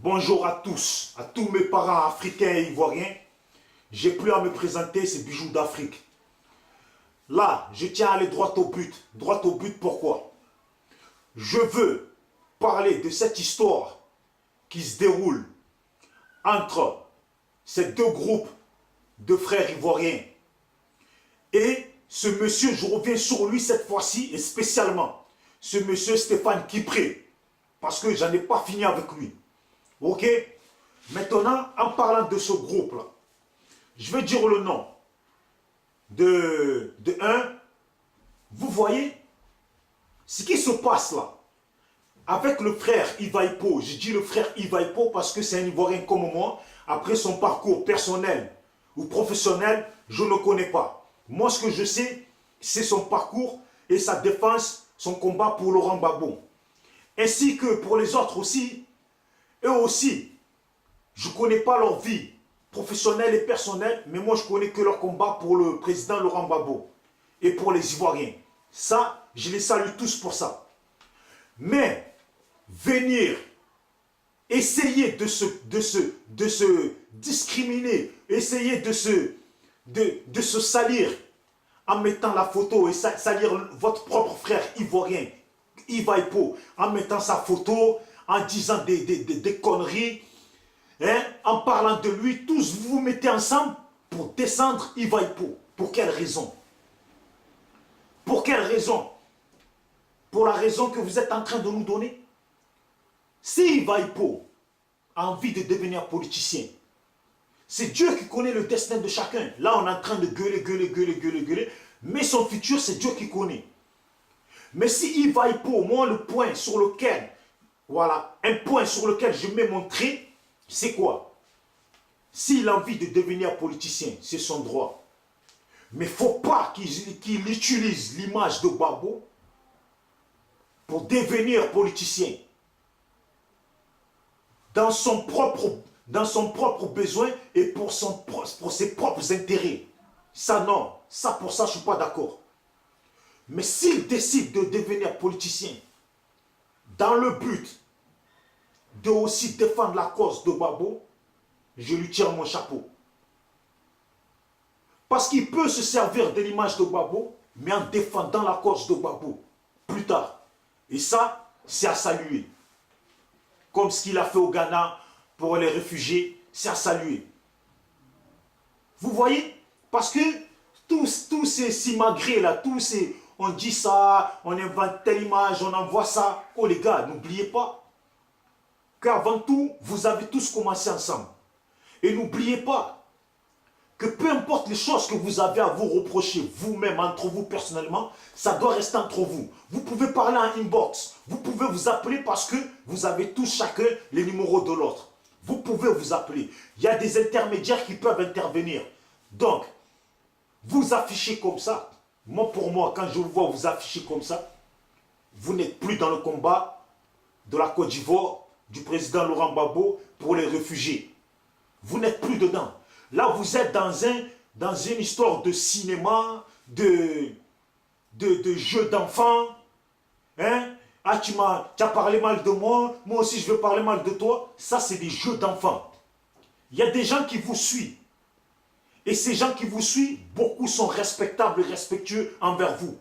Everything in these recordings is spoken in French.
Bonjour à tous mes parents africains et ivoiriens. J'ai plus à me présenter, c'est Bijoux d'Afrique. Là, je tiens à aller droit au but. Droit au but, pourquoi? Je veux parler de cette histoire qui se déroule entre ces deux groupes de frères ivoiriens. Et ce monsieur, je reviens sur lui cette fois-ci, et spécialement, ce monsieur Stéphane Kipré, parce que j'en ai pas fini avec lui. Ok? Maintenant, en parlant de ce groupe-là, je vais dire le nom de un. Vous voyez ce qui se passe là avec le frère Ivaïpo. Je dis le frère Ivaïpo parce que c'est un Ivoirien comme moi. Après son parcours personnel ou professionnel, je ne le connais pas. Moi, ce que je sais, c'est son parcours et sa défense, son combat pour Laurent Gbagbo. Ainsi que pour les autres aussi. Eux aussi, je ne connais pas leur vie professionnelle et personnelle, mais moi je connais que leur combat pour le président Laurent Gbagbo et pour les Ivoiriens. Ça, je les salue tous pour ça. Mais venir essayer de se discriminer, essayer de se salir en mettant la photo et salir votre propre frère ivoirien, Ivaïpo, en mettant sa photo, en disant des conneries, hein, en parlant de lui, tous vous vous mettez ensemble pour descendre Ivaïpo. Pour quelle raison? Pour quelle raison? Pour la raison que vous êtes en train de nous donner. Si Ivaïpo a envie de devenir politicien, c'est Dieu qui connaît le destin de chacun. Là, on est en train de gueuler, mais son futur, c'est Dieu qui connaît. Mais si Ivaïpo, moi, le point sur lequel, voilà, un point sur lequel je mets mon trait, c'est quoi? S'il a envie de devenir politicien, c'est son droit. Mais il ne faut pas qu'il utilise l'image de Gbagbo pour devenir politicien. Dans son propre besoin et pour ses propres intérêts. Ça, non. Ça, pour ça, je ne suis pas d'accord. Mais s'il décide de devenir politicien, dans le but de aussi défendre la cause de Gbagbo, je lui tire mon chapeau. Parce qu'il peut se servir de l'image de Gbagbo, mais en défendant la cause de Gbagbo, plus tard. Et ça, c'est à saluer. Comme ce qu'il a fait au Ghana pour les réfugiés, c'est à saluer. Vous voyez? Parce que tous ces simagrées là, on dit ça, on invente telle image, on envoie ça. Oh les gars, n'oubliez pas qu'avant tout, vous avez tous commencé ensemble. Et n'oubliez pas que peu importe les choses que vous avez à vous reprocher, vous-même, entre vous personnellement, ça doit rester entre vous. Vous pouvez parler en inbox, vous pouvez vous appeler parce que vous avez tous chacun les numéros de l'autre. Vous pouvez vous appeler. Il y a des intermédiaires qui peuvent intervenir. Donc, vous affichez comme ça. Moi, pour moi, quand je vous vois vous afficher comme ça, vous n'êtes plus dans le combat de la Côte d'Ivoire, du président Laurent Gbagbo pour les réfugiés. Vous n'êtes plus dedans. Là, vous êtes dans une histoire de cinéma, de jeu d'enfants. Hein? Ah, tu as parlé mal de moi, moi aussi je veux parler mal de toi. Ça, c'est des jeux d'enfants. Il y a des gens qui vous suivent. Et ces gens qui vous suivent, beaucoup sont respectables et respectueux envers vous.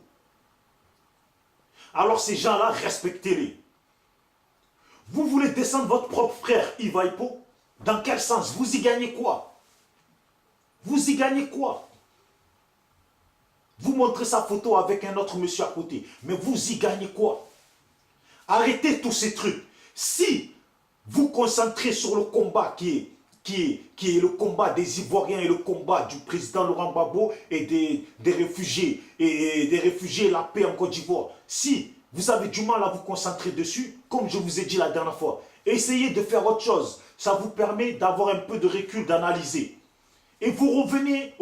Alors ces gens-là, respectez-les. Vous voulez descendre votre propre frère, Ivaïpo? Dans quel sens? Vous y gagnez quoi? Vous y gagnez quoi? Vous montrez sa photo avec un autre monsieur à côté. Mais vous y gagnez quoi? Arrêtez tous ces trucs. Si vous concentrez sur le combat qui est le combat des Ivoiriens et le combat du président Laurent Gbagbo et des réfugiés, et des réfugiés, la paix en Côte d'Ivoire. Si vous avez du mal à vous concentrer dessus, comme je vous ai dit la dernière fois, essayez de faire autre chose. Ça vous permet d'avoir un peu de recul, d'analyser. Et vous revenez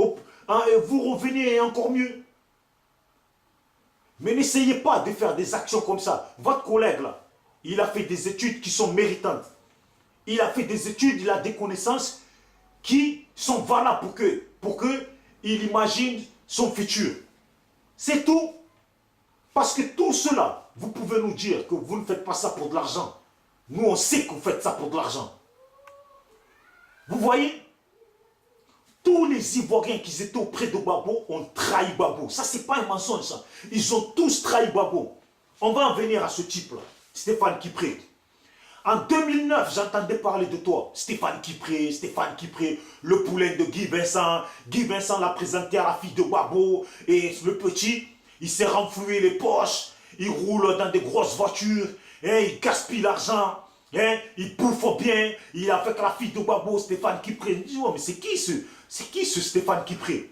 encore mieux. Mais n'essayez pas de faire des actions comme ça. Votre collègue là, il a fait des études qui sont méritantes. Il a fait des études, il a des connaissances qui sont valables pour que il imagine son futur. C'est tout. Parce que tout cela, vous pouvez nous dire que vous ne faites pas ça pour de l'argent. Nous, on sait que vous faites ça pour de l'argent. Vous voyez, tous les Ivoiriens qui étaient auprès de Gbagbo ont trahi Gbagbo. Ça, c'est pas un mensonge, ça. Ils ont tous trahi Gbagbo. On va en venir à ce type-là, Stéphane Kipré. En 2009, j'entendais parler de toi. Stéphane Kipré, le poulain de Guy Vincent. Guy Vincent l'a présenté à la fille de Gbagbo. Et le petit, il s'est renfloué les poches. Il roule dans des grosses voitures. Et il gaspille l'argent. Il bouffe bien. Il est avec la fille de Gbagbo, Stéphane Kipré. Je dis, oh, mais c'est qui ce Stéphane Kipré?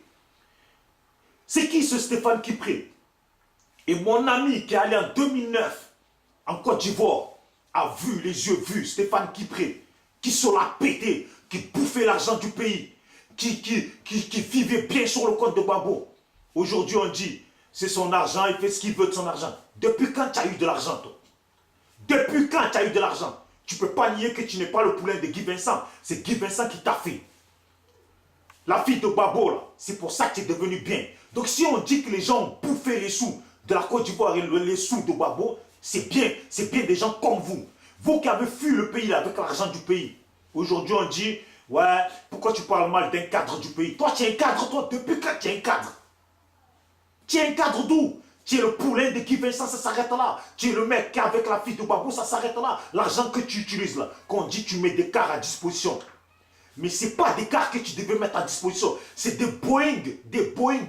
C'est qui ce Stéphane Kipré? Et mon ami qui est allé en 2009 en Côte d'Ivoire a vu, les yeux vus, Stéphane Kipré, qui se l'a pété, qui bouffait l'argent du pays, qui vivait bien sur le compte de Gbagbo. Aujourd'hui, on dit, c'est son argent, il fait ce qu'il veut de son argent. Depuis quand tu as eu de l'argent, toi? Depuis quand tu as eu de l'argent? Tu ne peux pas nier que tu n'es pas le poulain de Guy Vincent. C'est Guy Vincent qui t'a fait. La fille de Gbagbo, là, c'est pour ça que tu es devenu bien. Donc si on dit que les gens ont bouffé les sous de la Côte d'Ivoire et les sous de Gbagbo, c'est bien des gens comme vous. Vous qui avez fui le pays avec l'argent du pays. Aujourd'hui, on dit, ouais, pourquoi tu parles mal d'un cadre du pays? Toi, tu es un cadre, toi, depuis quand tu es un cadre? Tu es un cadre d'où? Tu es le poulain de Guy Vincent, ça s'arrête là. Tu es le mec qui est avec la fille de Gbagbo, ça s'arrête là. L'argent que tu utilises là, qu'on dit tu mets des cars à disposition. Mais ce n'est pas des cars que tu devais mettre à disposition. C'est des Boeing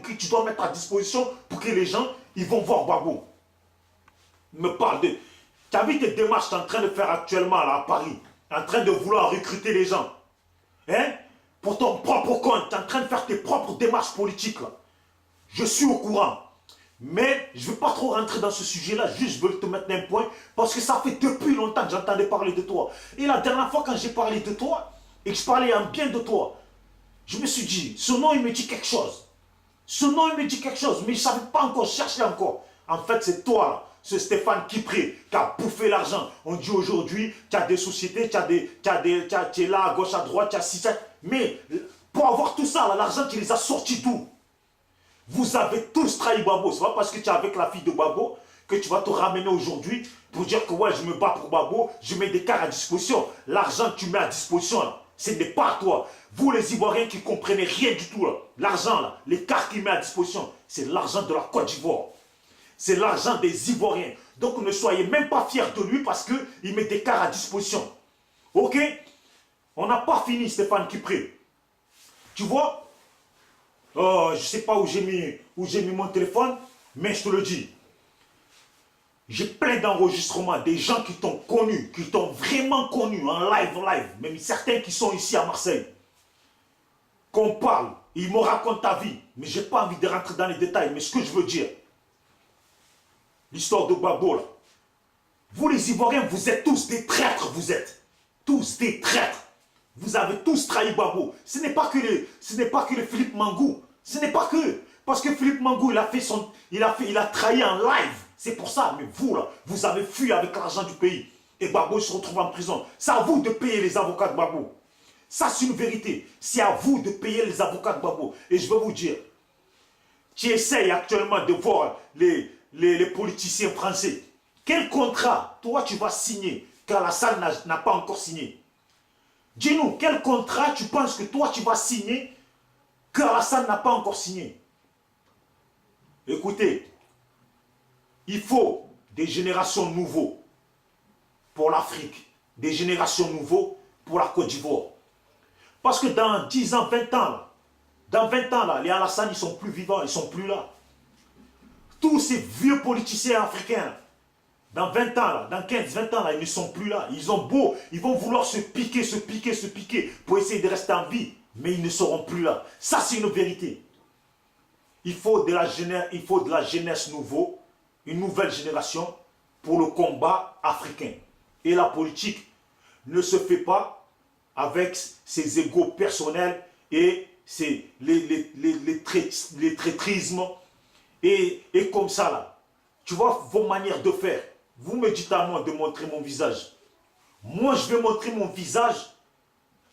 que tu dois mettre à disposition pour que les gens, ils vont voir Gbagbo. Me parle de... Tu as vu tes démarches que tu es en train de faire actuellement là, à Paris, en train de vouloir recruter les gens. Hein? Pour ton propre compte, tu es en train de faire tes propres démarches politiques là. Je suis au courant. Mais je ne veux pas trop rentrer dans ce sujet-là, juste je veux te mettre un point, parce que ça fait depuis longtemps que j'entendais parler de toi. Et la dernière fois quand j'ai parlé de toi, et que je parlais en bien de toi, je me suis dit, ce nom il me dit quelque chose. Ce nom il me dit quelque chose, mais je ne savais pas encore, je cherchais encore. En fait c'est toi là, ce Stéphane Kipré, qui a bouffé l'argent. On dit aujourd'hui, tu as des sociétés, tu es là à gauche, à droite, tu as 6-7. Mais pour avoir tout ça, l'argent tu les as sortis d'où? Vous avez tous trahi Gbagbo. Ce n'est pas parce que tu es avec la fille de Gbagbo que tu vas te ramener aujourd'hui pour dire que ouais, je me bats pour Gbagbo, je mets des cars à disposition. L'argent que tu mets à disposition, là, ce n'est pas toi. Vous les Ivoiriens qui ne comprenez rien du tout, l'argent, là, les cars qu'il met à disposition, c'est l'argent de la Côte d'Ivoire. C'est l'argent des Ivoiriens. Donc ne soyez même pas fiers de lui parce qu'il met des cars à disposition. Ok? On n'a pas fini, Stéphane Kipré. Tu vois? Oh, je ne sais pas où j'ai mis mon téléphone, mais je te le dis. J'ai plein d'enregistrements, des gens qui t'ont connu, qui t'ont vraiment connu en live, même certains qui sont ici à Marseille. Qu'on parle, ils me racontent ta vie, mais je n'ai pas envie de rentrer dans les détails, mais ce que je veux dire, l'histoire de Gbagbo, là, vous les Ivoiriens, vous êtes tous des traîtres, vous êtes tous des traîtres. Vous avez tous trahi Gbagbo. Ce n'est pas que le Philippe Mangou. Ce n'est pas que. Parce que Philippe Mangou, il a trahi en live. C'est pour ça. Mais vous, là, vous avez fui avec l'argent du pays. Et Gbagbo se retrouve en prison. C'est à vous de payer les avocats de Gbagbo. Ça, c'est une vérité. C'est à vous de payer les avocats de Gbagbo. Et je vais vous dire, tu essayes actuellement de voir les politiciens français. Quel contrat, toi, tu vas signer qu'Alassane n'a pas encore signé? Dis-nous, quel contrat tu penses que toi tu vas signer qu'Alassane n'a pas encore signé? Écoutez, il faut des générations nouveaux pour l'Afrique, des générations nouveaux pour la Côte d'Ivoire. Parce que dans 10 ans, 20 ans, dans 20 ans, là, les Alassane, ils ne sont plus vivants, ils ne sont plus là. Tous ces vieux politiciens africains, dans 20 ans, là, dans 15, 20 ans, là, ils ne sont plus là. Ils vont vouloir se piquer pour essayer de rester en vie. Mais ils ne seront plus là. Ça, c'est une vérité. Il faut de la jeunesse nouveau, une nouvelle génération pour le combat africain. Et la politique ne se fait pas avec ses égos personnels et les traîtrismes. Et comme ça, là, tu vois vos manières de faire. Vous me dites à moi de montrer mon visage. Moi, je vais montrer mon visage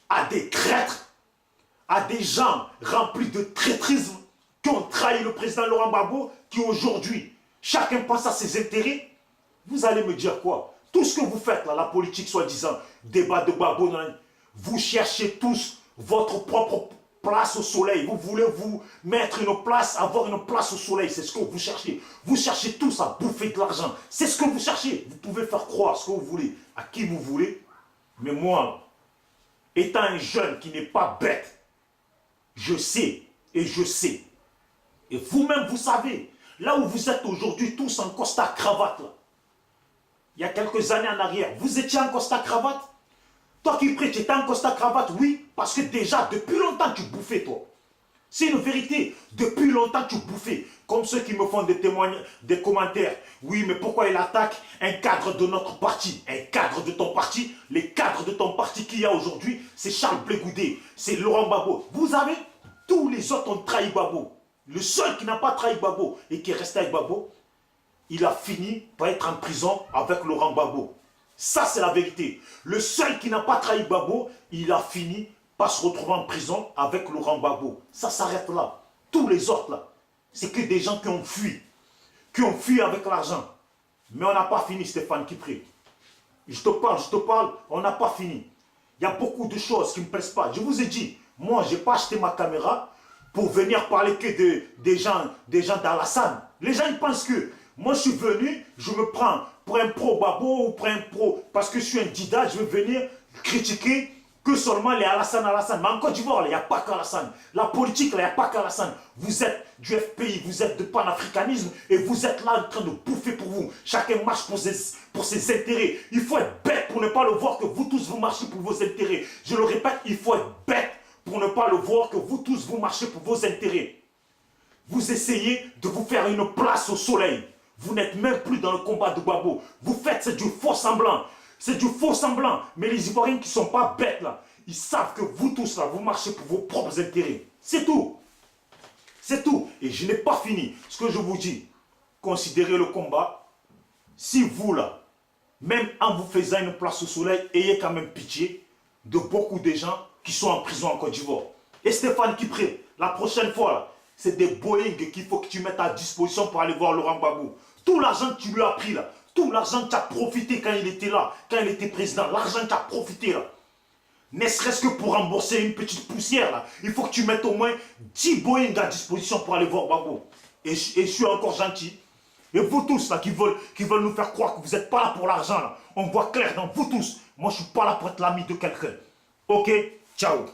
à des traîtres, à des gens remplis de traîtrisme qui ont trahi le président Laurent Gbagbo, qui aujourd'hui, chacun pense à ses intérêts. Vous allez me dire quoi? Tout ce que vous faites là, la politique soi-disant, débat de Gbagbo, vous cherchez tous votre propre place au soleil. Vous voulez vous mettre une place, avoir une place au soleil. C'est ce que vous cherchez. Vous cherchez tous à bouffer de l'argent. C'est ce que vous cherchez. Vous pouvez faire croire ce que vous voulez, à qui vous voulez. Mais moi, étant un jeune qui n'est pas bête, je sais et je sais. Et vous-même, vous savez, là où vous êtes aujourd'hui, tous en costard-cravate, là. Il y a quelques années en arrière, vous étiez en costard-cravate. Toi qui pries, tu étais en costard-cravate, oui, parce que déjà, depuis longtemps, tu bouffais, toi. C'est une vérité. Depuis longtemps, tu bouffais. Comme ceux qui me font des témoignages, des commentaires. Oui, mais pourquoi il attaque un cadre de notre parti? Un cadre de ton parti? Les cadres de ton parti qu'il y a aujourd'hui, c'est Charles Blé Goudé, c'est Laurent Gbagbo. Vous savez, tous les autres ont trahi Gbagbo. Le seul qui n'a pas trahi Gbagbo et qui est resté avec Gbagbo, il a fini par être en prison avec Laurent Gbagbo. Ça, c'est la vérité. Le seul qui n'a pas trahi Gbagbo, il a fini par se retrouver en prison avec Laurent Gbagbo. Ça s'arrête là. Tous les autres, là, c'est que des gens qui ont fui avec l'argent. Mais on n'a pas fini, Stéphane Kipré. Je te parle, on n'a pas fini. Il y a beaucoup de choses qui ne me plaisent pas. Je vous ai dit, moi, je n'ai pas acheté ma caméra pour venir parler que des gens d'Alassane. Les gens, ils pensent que moi, je suis venu, je me prends pour un pro-Babo ou pour un pro, parce que je suis un dida, je vais venir critiquer que seulement les Alassane. Mais en Côte d'Ivoire, il n'y a pas qu'Alassane. La politique, il n'y a pas qu'Alassane. Vous êtes du FPI, vous êtes de panafricanisme et vous êtes là en train de bouffer pour vous. Chacun marche pour ses intérêts. Il faut être bête pour ne pas le voir que vous tous vous marchez pour vos intérêts. Je le répète, il faut être bête pour ne pas le voir que vous tous vous marchez pour vos intérêts. Vous essayez de vous faire une place au soleil. Vous n'êtes même plus dans le combat de Gbagbo. Vous faites, c'est du faux semblant. C'est du faux semblant. Mais les Ivoiriens qui ne sont pas bêtes là, ils savent que vous tous là, vous marchez pour vos propres intérêts. C'est tout. C'est tout. Et je n'ai pas fini. Ce que je vous dis, considérez le combat. Si vous là, même en vous faisant une place au soleil, ayez quand même pitié de beaucoup de gens qui sont en prison en Côte d'Ivoire. Et Stéphane Kipré, la prochaine fois là, c'est des Boeing qu'il faut que tu mettes à disposition pour aller voir Laurent Gbagbo. Tout l'argent que tu lui as pris là, tout l'argent que tu as profité quand il était là, quand il était président, l'argent que tu as profité là, ne serait-ce que pour rembourser une petite poussière là, il faut que tu mettes au moins 10 Boeing à disposition pour aller voir Gbagbo. Et je suis encore gentil. Et vous tous là qui veulent nous faire croire que vous n'êtes pas là pour l'argent là, on voit clair dans vous tous. Moi je ne suis pas là pour être l'ami de quelqu'un. Ok, ciao.